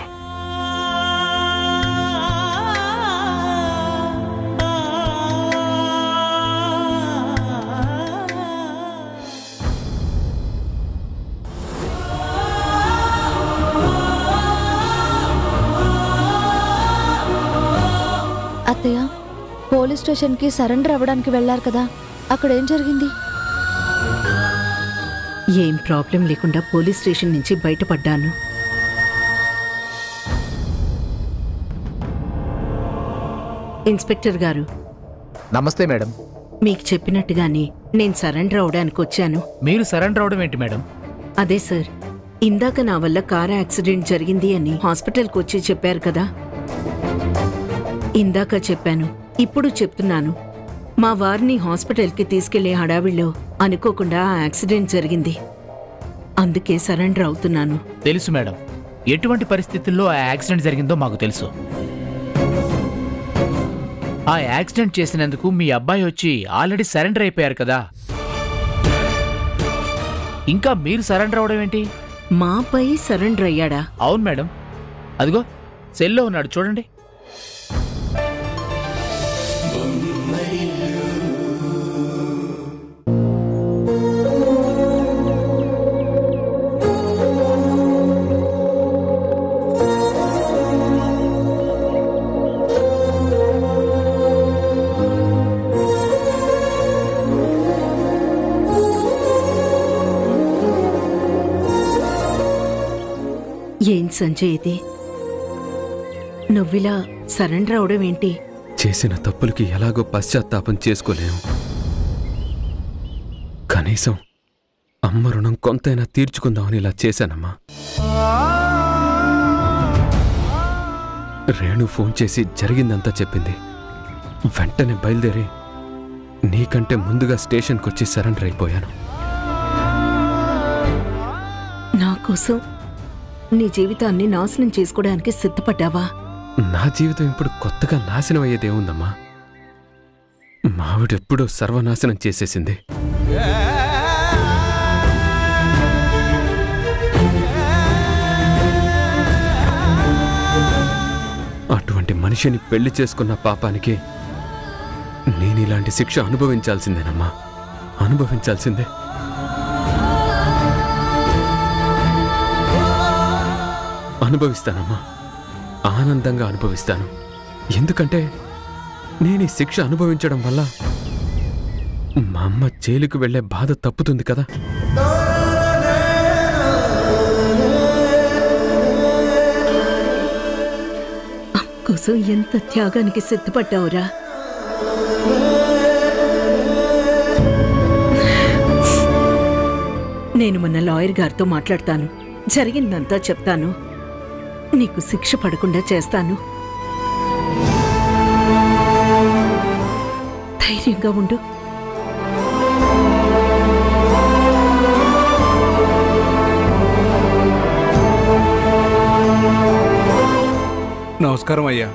అత్తయ్య, పోలీస్ స్టేషన్కి సరెండర్ అవ్వడానికి వెళ్ళారు కదా, అక్కడ ఏం జరిగింది? ఏం ప్రాబ్లం లేకుండా పోలీస్ స్టేషన్ నుంచి బయటపడ్డాను. ఇన్స్పెక్టర్ గారు నమస్తే మేడం. మీకు చెప్పినట్టుగానే నేను సరెండర్ అవడానికి వచ్చాను. మీరు సరెండర్ అవడం ఏంటి మేడం? అదే సార్, ఇందాక నా వల్ల కారు యాక్సిడెంట్ జరిగింది అని హాస్పిటల్కి వచ్చి చెప్పారు కదా. ఇందాక చెప్పాను, ఇప్పుడు చెప్తున్నాను. మా వారిని హాస్పిటల్కి తీసుకెళ్లే హడావిడిలో అనుకోకుండా ఆ యాక్సిడెంట్ జరిగింది. అందుకే సరెండర్ అవుతున్నాను. తెలుసు మేడం, ఎటువంటి పరిస్థితుల్లో ఆ యాక్సిడెంట్ జరిగిందో మాకు తెలుసు. ఆ యాక్సిడెంట్ చేసినందుకు మీ అబ్బాయి వచ్చి ఆల్రెడీ సరెండర్ అయిపోయారు కదా, ఇంకా మీరు సరెండర్ అవడం ఏంటి? మా అబ్బాయి సరెండర్ అయ్యాడా? అవును మేడం, అదిగో సెల్లో ఉన్నాడు చూడండి. ఏం సంజయ్ ఇది? నువ్విలా సరెండర్ అవడం ఏంటి? చేసిన తప్పులకి ఎలాగో పశ్చాత్తాపం చేసుకోలేము. కనీసం అమ్మ రుణం కొంతైనా తీర్చుకుందామని ఇలా చేశానమ్మా. రేణు ఫోన్ చేసి జరిగిందంతా చెప్పింది. వెంటనే బయలుదేరి నీకంటే ముందుగా స్టేషన్కి వచ్చి సరెండర్ అయిపోయాను. నా కోసం నీ జీవితాన్ని నాశనం చేసుకోవడానికి సిద్ధపడ్డావా? నా జీవితం ఇప్పుడు కొత్తగా నాశనం అయ్యేదేముందమ్మా? మావిడెప్పుడో సర్వనాశనం చేసేసింది. అటువంటి మనిషిని పెళ్లి చేసుకున్న పాపానికి నేను ఇలాంటి శిక్ష అనుభవించాల్సిందేనమ్మా, అనుభవించాల్సిందే. అనుభవిస్తానమ్మా, ఆనందంగా అనుభవిస్తాను. ఎందుకంటే నేను ఈ శిక్ష అనుభవించడం వల్ల మా అమ్మ జైలుకు వెళ్లే బాధ తప్పుతుంది కదా. కోసం ఎంత త్యాగానికి సిద్ధపడ్డావురా. నేను మొన్న లాయర్ గారితో మాట్లాడతాను, జరిగిందంతా చెప్తాను, నీకు శిక్ష పడకుండా చేస్తాను. ధైర్యంగా ఉండు. నమస్కారం అయ్యా.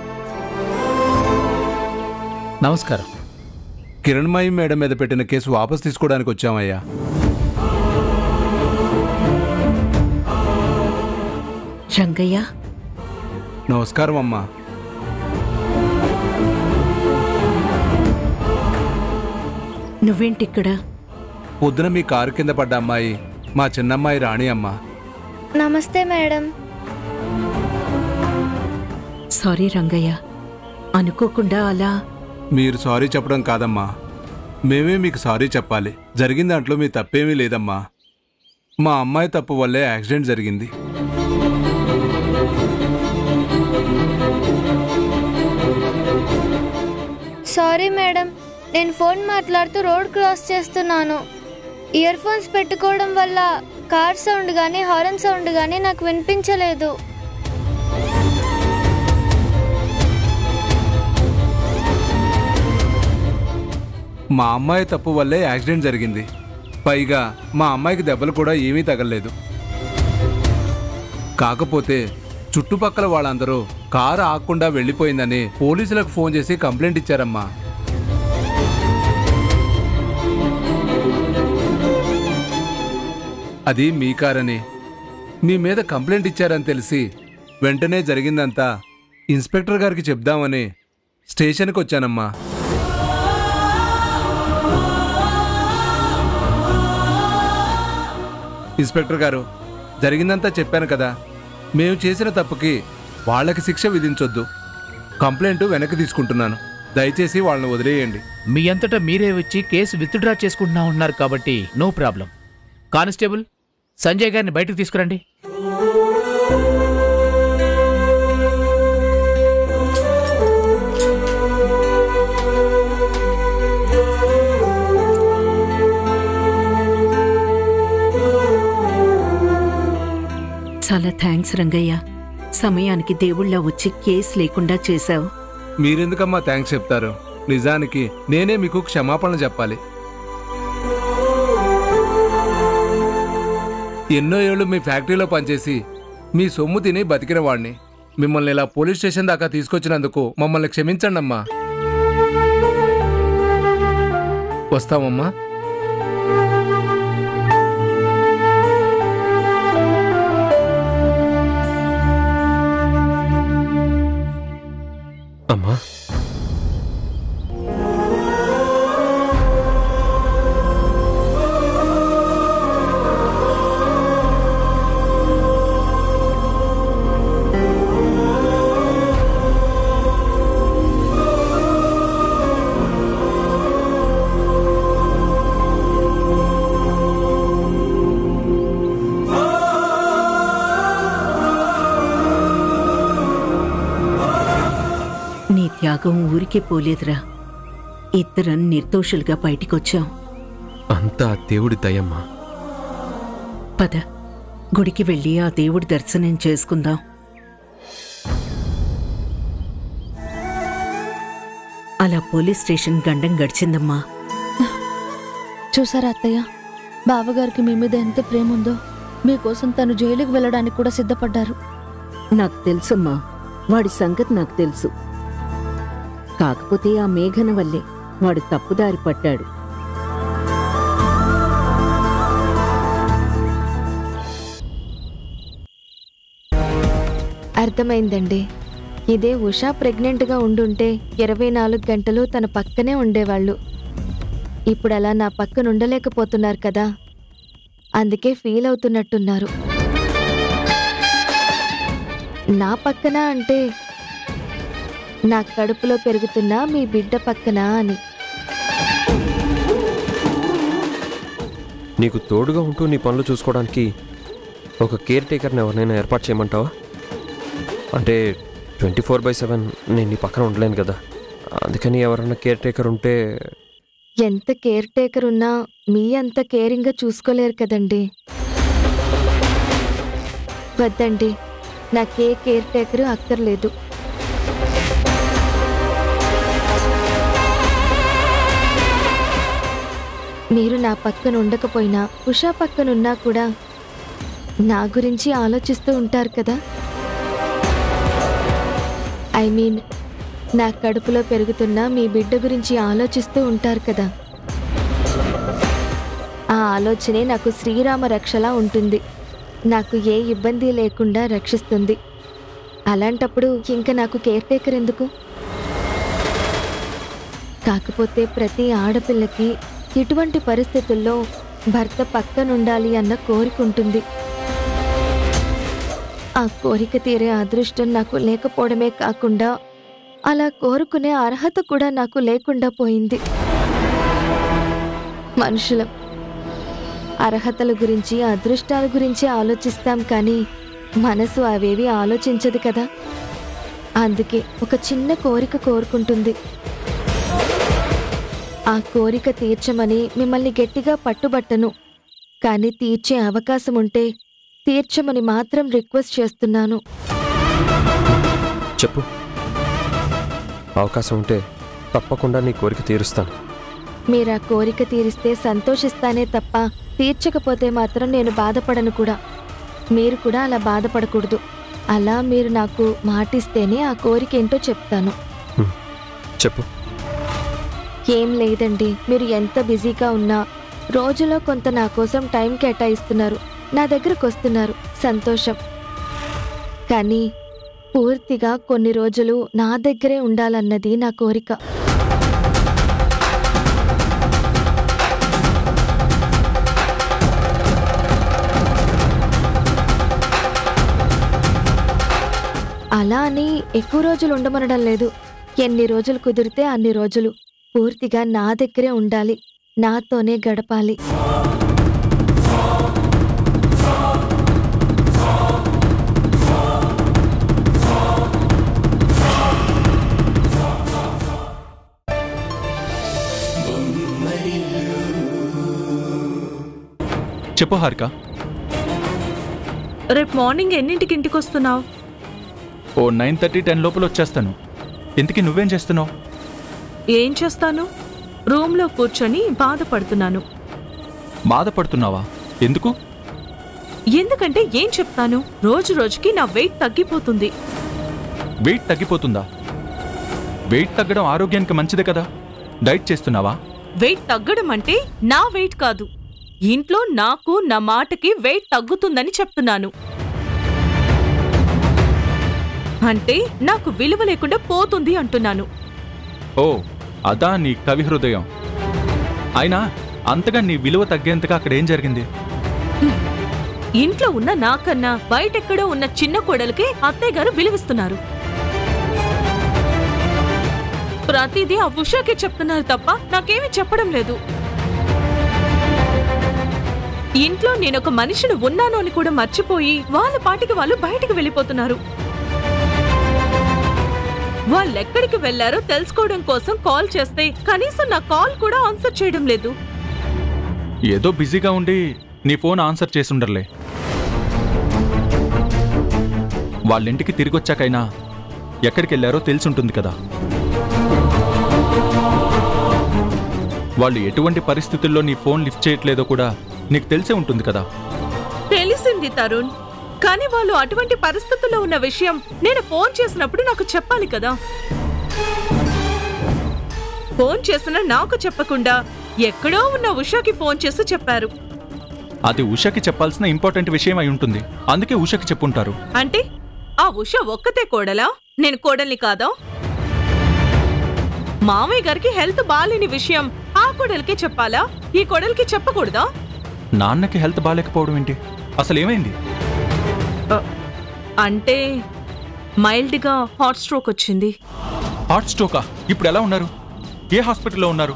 నమస్కారం. కిరణ్మయి మేడం మీద పెట్టిన కేసు వాపస్ తీసుకోవడానికి వచ్చామయ్యా. రంగయ్య. నమస్కారం అమ్మా. నువ్వేంటిక్కడ? పొద్దున మీ కారు కింద పడ్డ అమ్మాయి మా చిన్నమ్మాయి రాణి అమ్మ. నమస్తే మేడం. సారీ రంగయ్య, అనుకోకుండా అలా. మీరు సారీ చెప్పడం కాదమ్మా, మేమే మీకు సారీ చెప్పాలి. జరిగిన దాంట్లో మీ తప్పేమీ లేదమ్మా. మా అమ్మాయి తప్పు వల్లే యాక్సిడెంట్ జరిగింది. సారీ మేడం, నేను ఫోన్ మాట్లాడుతూ రోడ్ క్రాస్ చేస్తున్నాను. ఇయర్ ఫోన్స్ పెట్టుకోవడం వల్ల కార్ సౌండ్ కానీ హారన్ సౌండ్ కానీ నాకు వినిపించలేదు. మా అమ్మాయి తప్పు వల్లే యాక్సిడెంట్ జరిగింది. పైగా మా అమ్మాయికి దెబ్బలు కూడా ఏమీ తగలలేదు. కాకపోతే చుట్టుపక్కల వాళ్ళందరూ కారు ఆగకుండా వెళ్ళిపోయిందని పోలీసులకు ఫోన్ చేసి కంప్లైంట్ ఇచ్చారమ్మా. అది మీ కారని, మీ మీద కంప్లైంట్ ఇచ్చారని తెలిసి వెంటనే జరిగిందంతా ఇన్స్పెక్టర్ గారికి చెప్దామని స్టేషన్కి వచ్చానమ్మా. ఇన్స్పెక్టర్ గారు, జరిగిందంతా చెప్పాను కదా. మేము చేసిన తప్పుకి వాళ్ళకి శిక్ష విధించొద్దు. కంప్లైంట్ వెనక్కి తీసుకుంటున్నాను. దయచేసి వాళ్ళని వదిలేయండి. మీ అంతటా మీరే వచ్చి కేసు విత్డ్రా చేసుకుంటున్నా ఉన్నారు కాబట్టి నో ప్రాబ్లం. కానిస్టేబుల్, సంజయ్ గారిని బయటకు తీసుకురండి. చాలా థ్యాంక్స్ రంగయ్య, సమయానికి దేవుళ్ళ వచ్చి కేసు లేకుండా చేశావు. మీరెందుకమ్మా థ్యాంక్స్ చెప్తారు? నిజానికి నేనే మీకు క్షమాపణలు చెప్పాలి. ఎన్నో ఏళ్ళు మీ ఫ్యాక్టరీలో పనిచేసి మీ సొమ్ము తిని బతికిన వాడిని. మిమ్మల్ని ఇలా పోలీస్ స్టేషన్ దాకా తీసుకొచ్చినందుకు మమ్మల్ని క్షమించండి అమ్మా. వస్తామమ్మా. అమ్మా, యాగం ఊరికే పోలేదురా. ఇద్దరం నిర్దోషులుగా బయటికొచ్చాం. అంతా ఆ దేవుడి దయమ్మా. పద, గుడికి వెళ్ళి ఆ దేవుడి దర్శనం చేసుకుందాం. అలా పోలీస్ స్టేషన్ గండం గడిచిందమ్మా. చూసారా అత్తయ్య, బావగారికి మీ మీద ఎంత ప్రేమ ఉందో. మీకోసం తను జైలుకి వెళ్ళడానికి కూడా సిద్ధపడ్డారు. నాకు తెలుసమ్మా, వాడి సంగతి నాకు తెలుసు. కాకపోతే ఆ మేఘన వల్లే వాడు తప్పుదారి పట్టాడు. అర్థమైందండి. ఇదే ఉషా ప్రెగ్నెంట్గా ఉండుంటే 24 గంటలు తన పక్కనే ఉండేవాళ్ళు. ఇప్పుడు అలా నా పక్కన ఉండలేకపోతున్నారు కదా, అందుకే ఫీల్ అవుతున్నట్టున్నారు. నా పక్కన అంటే నా కడుపులో పెరుగుతున్న మీ బిడ్డ పక్కన అని. నీకు తోడుగా ఉంటూ నీ పనులు చూసుకోవడానికి ఒక కేర్ టేకర్ని ఎవరినైనా ఏర్పాటు చేయమంటావా? అంటే 24/7 నేను నీ పక్కన ఉండలేను కదా, అందుకని ఎవరైనా కేర్ టేకర్ ఉంటే. ఎంత కేర్ టేకర్ ఉన్నా మీ అంత కేరింగ్గా చూసుకోలేరు కదండి. వద్దండి, నాకే కేర్ టేకర్ అక్కర్లేదు. మీరు నా పక్కన ఉండకపోయినా ఉషా పక్కనున్నా కూడా నా గురించి ఆలోచిస్తూ ఉంటారు కదా. ఐ మీన్, నా కడుపులో పెరుగుతున్న మీ బిడ్డ గురించి ఆలోచిస్తూ ఉంటారు కదా. ఆ ఆలోచనే నాకు శ్రీరామ రక్షలా ఉంటుంది. నాకు ఏ ఇబ్బంది లేకుండా రక్షిస్తుంది. అలాంటప్పుడు ఇంకా నాకు కేర్ టేకర్ ఎందుకు? కాకపోతే ప్రతి ఆడపిల్లకి ఇటువంటి పరిస్థితుల్లో భర్త పక్కనుండాలి అన్న కోరిక ఉంటుంది. ఆ కోరిక తీరే అదృష్టం నాకు లేకపోవడమే కాకుండా అలా కోరుకునే అర్హత కూడా నాకు లేకుండా పోయింది. మనుషులం అర్హతల గురించి అదృష్టాల గురించి ఆలోచిస్తాం, కానీ మనసు అవేవి ఆలోచించదు కదా. అందుకే ఒక చిన్న కోరిక కోరుకుంటుంది. ఆ కోరిక తీర్చమని మిమ్మల్ని గట్టిగా పట్టుబట్టను, కానీ తీర్చే అవకాశం ఉంటే తీర్చమని మాత్రం రిక్వెస్ట్ చేస్తున్నాను. చెప్పు, అవకాశం ఉంటే తప్పకుండా నీ కోరిక తీరుస్తాను. మీరు ఆ కోరిక తీరిస్తే సంతోషిస్తానే తప్ప తీర్చకపోతే మాత్రం నేను బాధపడను కూడా. మీరు కూడా అలా బాధపడకూడదు. అలా మీరు నాకు మాటిస్తేనే ఆ కోరిక ఏంటో చెప్తాను. చెప్పు. ఏం లేదండి, మీరు ఎంత బిజీగా ఉన్నా రోజులో కొంత నా కోసం టైం కేటాయిస్తున్నారు, నా దగ్గరకు వస్తున్నారు, సంతోషం. కానీ పూర్తిగా కొన్ని రోజులు నా దగ్గరే ఉండాలన్నది నా కోరిక. అలా అని ఎక్కువ రోజులు ఉండమనడం లేదు. ఎన్ని రోజులు కుదిరితే అన్ని రోజులు పూర్తిగా నా దగ్గరే ఉండాలి, నాతోనే గడపాలి. చెప్పు హారిక. రేపు మార్నింగ్ ఎన్నింటికి ఇంటికి వస్తున్నావు? ఓ 9:30-10 లోపల వచ్చేస్తాను. ఇంతకీ నువ్వేం చేస్తున్నావు? ఏం చేస్తాను, రూమ్లో కూర్చొని బాధపడుతున్నాను. బాధపడుతున్నావా? ఎందుకు? ఎందుకంటే ఏం చెప్తాను, రోజు రోజుకి నా వెయిట్ తగ్గిపోతుంది. వెయిట్ తగ్గిపోతుందా? వెయిట్ తగ్గడం ఆరోగ్యానికి మంచిదే కదా. డైట్ చేస్తున్నావా? వెయిట్ తగ్గడం అంటే నా వెయిట్ కాదు, ఇంట్లో నాకు నా మాటకి వెయిట్ తగ్గుతుందని చెప్తున్నాను. అంటే నాకు విలువ లేకుండా పోతుంది అంటున్నాను. ఓ, అదా నీ కవి హృదయం. అయినా అంతగా నీ విలువ తగ్గేంతగా అక్కడ ఏం జరిగింది? ఇంట్లో ఉన్న నాకన్నా బయటెక్కడో ఉన్న చిన్న కోడలకి అత్తయ్య గారు విలువిస్తున్నారు. ప్రతిదీ ఆ ఉషాకే చెప్తున్నారు తప్ప నాకేమీ చెప్పడం లేదు. ఇంట్లో నేనొక మనిషిని ఉన్నాను అని కూడా మర్చిపోయి వాళ్ళ పాటికి వాళ్ళు బయటికి వెళ్ళిపోతున్నారు. వాళ్ళెక్కడికి వెళ్లారో తెలుసుకోవడం కోసం కాల్ చేస్తే కనీసం నా కాల్ కూడా ఆన్సర్ చేయడం లేదు. ఏదో బిజీగా ఉండి నీ ఫోన్ ఆన్సర్ చేసుండర్లే. వాళ్ళింటికి తిరిగొచ్చాకైనా ఎక్కడికి వెళ్ళారో తెలిసుంటుంది కదా. వాళ్ళు ఎటువంటి పరిస్థితుల్లో నీ ఫోన్ లిఫ్ట్ చేయట్లేదో కూడా నీకు తెలిసే ఉంటుంది కదా. తెలిసింది తరుణ్, కానీ వాళ్ళు అటువంటి పరిస్థితుల్లో ఉన్న విషయం నేను ఫోన్ చేసినప్పుడు నాకు చెప్పాలి కదా. ఫోన్ చేసిన నాకు చెప్పకుండా ఎక్కడో ఉన్న ఉషాకి ఫోన్ చేసి చెప్పారు. అది ఉషకి చెప్పాల్సిన ఇంపార్టెంట్ విషయం అయి ఉంటుంది, అందుకే ఉషకి చెప్పుంటారు. అంటే ఆ ఉష ఒక్కతే కోడలా? నేను కోడల్ని కాదా? మామయ్య గారికి హెల్త్ బాలేని విషయం ఆ కోడలికే చెప్పాలా, ఈ కోడలికి చెప్పకూడదా? నాన్నకి హెల్త్ బాగాలేకపోవడం ఏంటి? అసలు ఏమైంది? అంటే మైల్డ్గా హార్ట్ స్ట్రోక్ వచ్చింది. హార్ట్ స్ట్రోకా? ఇప్పుడు ఎలా ఉన్నారు? ఏ హాస్పిటల్లో ఉన్నారు?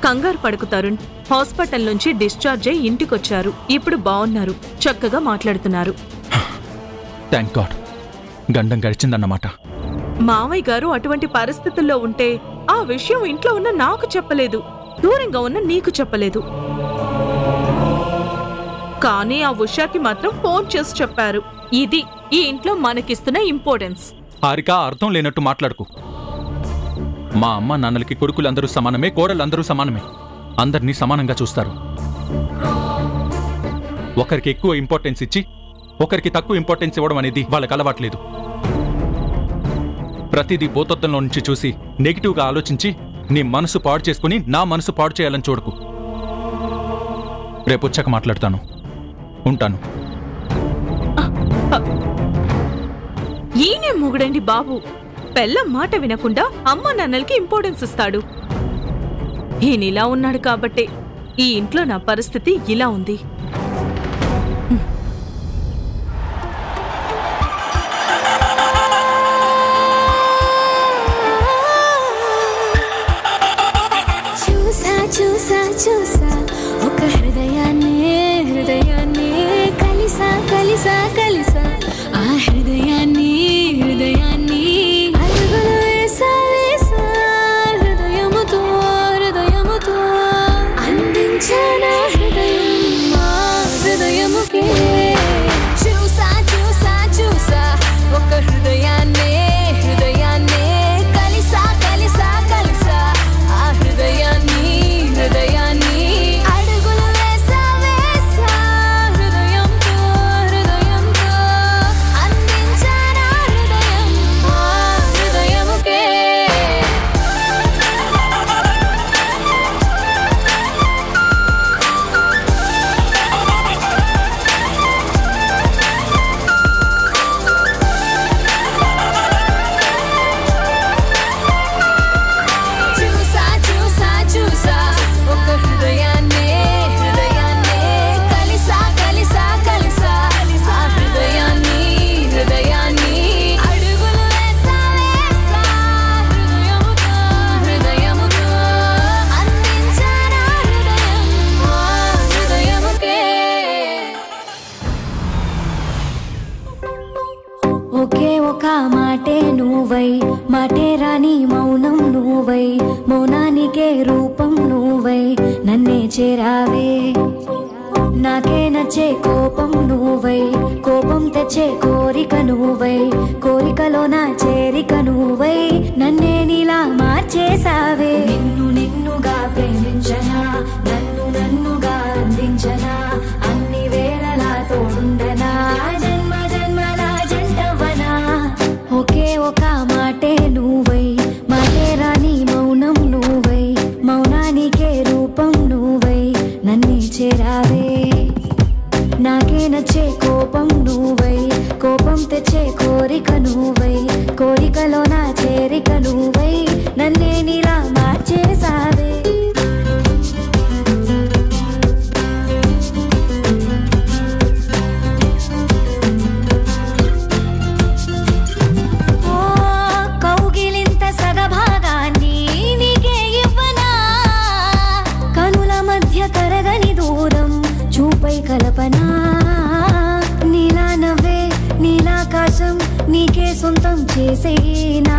కంగారు పడుకు తరుణ్, హాస్పిటల్ నుంచి డిశ్చార్జ్ అయి ఇంటికొచ్చారు. ఇప్పుడు బాగున్నారు, చక్కగా మాట్లాడుతున్నారు. థ్యాంక్ గాడ్, గండం గడిచిందన్నమాట. మామయ్య గారు అటువంటి పరిస్థితుల్లో ఉంటే ఆ విషయం ఇంట్లో ఉన్న నాకు చెప్పలేదు, దూరంగా ఉన్న నీకు చెప్పలేదు. కానీ ఆ ఉషాకి మాత్రం ఫోన్ చేసి చెప్పారు. ఇది ఈ ఇంట్లో మనకిస్తున్న ఇంపార్టెన్స్. హారిక, అర్థం లేనట్టు మాట్లాడుకు. మా అమ్మ నాన్నలకి కొడుకులందరూ సమానమే, కోడలందరూ సమానమే. అందరినీ సమానంగా చూస్తారు. ఒకరికి ఎక్కువ ఇంపార్టెన్స్ ఇచ్చి ఒకరికి తక్కువ ఇంపార్టెన్స్ ఇవ్వడం అనేది వాళ్ళకి అలవాట్లేదు. ప్రతిదీ భూతత్వంలో నుంచి చూసి నెగిటివ్గా ఆలోచించి నీ మనసు పాడు చేసుకుని నా మనసు పాడు చేయాలని చూడకు. రేపు వచ్చాక మాట్లాడతాను. ఉంటాను. ఈయనే మొగుడండి బాబు, పెళ్ళం మాట వినకుండా అమ్మ నాన్నలకి ఇంపార్టెన్స్ ఇస్తాడు. ఈయన ఇలా ఉన్నాడు కాబట్టే ఈ ఇంట్లో నా పరిస్థితి ఇలా ఉంది. చూసా చూసా చూసా ఒక హృదయాన్ని కలిసా కలిసా కలిసా ఆ హృదయాన్ని అడుగులు వేసా వేసా హృదయముతో అందించానా హృదయం మా హృదయముకే. చూసా చూసా చూసా ఒక హృదయాన్ని కలిసా కలిసా కలిసా ఆ హృదయాన్ని అడుగులు వేసా వేసా హృదయంతో అందించానా హృదయం మా హృదయముకే. చూసా చూసా చూసా ఒక హృదయాన్ని కలిసా కలిసా కలిసా ఆ హృదయాన్ని అడుగులు వేసా వేసా హృదయముతో అందించానా హృదయం మా హృదయముకే. ఒకే ఒక మాటే నువ్వై, మాటే రాని మౌనం నువ్వై, మౌనానికే రూపం నువ్వై నన్నే చేరావే. నాకే నచ్చే కోపం నువ్వై, కోపం తెచ్చే కోరిక నువ్వై, కోరికలో నా చేరిక నువ్వై నన్నే నీలా మార్చేసావే. నిన్నుగా ప్రేమించనా, నన్నుగా అందించనా, అన్ని వేళలా తోడుండనా, జన్మ జన్మల జంటవనా. ఒకే ఒక మాటే నువ్వై, మాటే రాని మౌనం నువ్వై, మౌనానికే రూపం నువ్వై నన్నే చేరావే. నాకే నచ్చే కోపం నువ్వై, కోపం తెచ్చే కోరిక నువ్వై, కోరికలో నా చేరిక నువ్వై నన్నే నీలా మార్చేసావే. ఓ కౌగిలింత సగభాగాన్ని నీకే ఇవ్వనా, కనుల మధ్య కరగని దూరం చూపై కల్పన. నీలా నవ్వే నీలాకాశం నీ నీకే సొంతం చేసేనా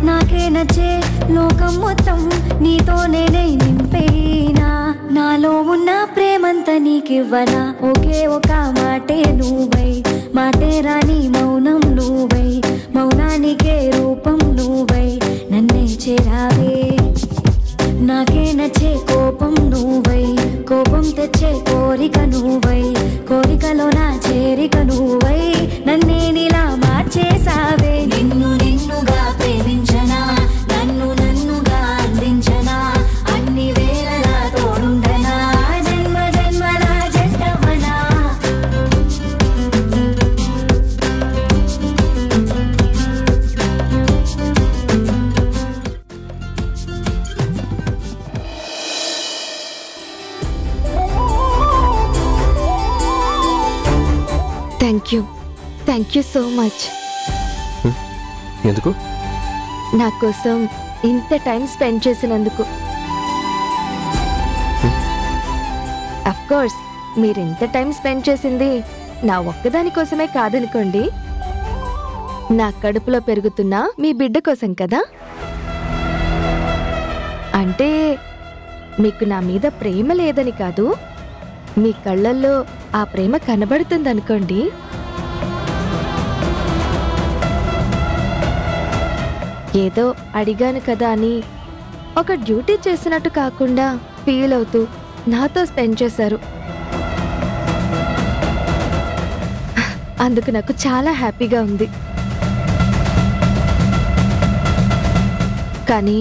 నాకే నచ్చే లోకం మొత్తం నీతో నేనే నింపేనా నాలో ఉన్న ప్రేమంతా నీకివ్వనా ఒకే ఒక మాటే నువ్వై మాటే రాని మౌనం నువ్వై మౌనానికే రూపం నువ్వై నన్నే చేరావే నాకే నచ్చే కోపం నువ్వై కోపం తెచ్చే కోరిక నువ్వై కోరికలో నా చేరిక నువ్వై నన్నే నీలా మార్చేసావే నిన్ను నిన్నుగా ప్రేమించనా నన్ను నన్నుగా అందించనా అన్ని వేళలా తోడుండనా జన్మ జన్మల జంటవనా థ్యాంక్ యూ సో మచ్. ఎందుకు? నా కోసం ఇంత టైం స్పెండ్ చేసినందుకు. అఫ్ కోర్స్ మీరు ఇంత టైం స్పెండ్ చేసింది నా ఒక్కదాని కోసమే కాదనుకోండి, నా కడుపులో పెరుగుతున్న మీ బిడ్డ కోసం కదా. అంటే మీకు నా మీద ప్రేమ లేదని కాదు, మీ కళ్ళల్లో ఆ ప్రేమ కనబడుతుందనుకోండి. ఏదో అడిగాను కదా అని ఒక డ్యూటీ చేసినట్టు కాకుండా ఫీల్ అవుతూ నాతో స్పెండ్ చేశారు. అందుకు నాకు చాలా హ్యాపీగా ఉంది. కానీ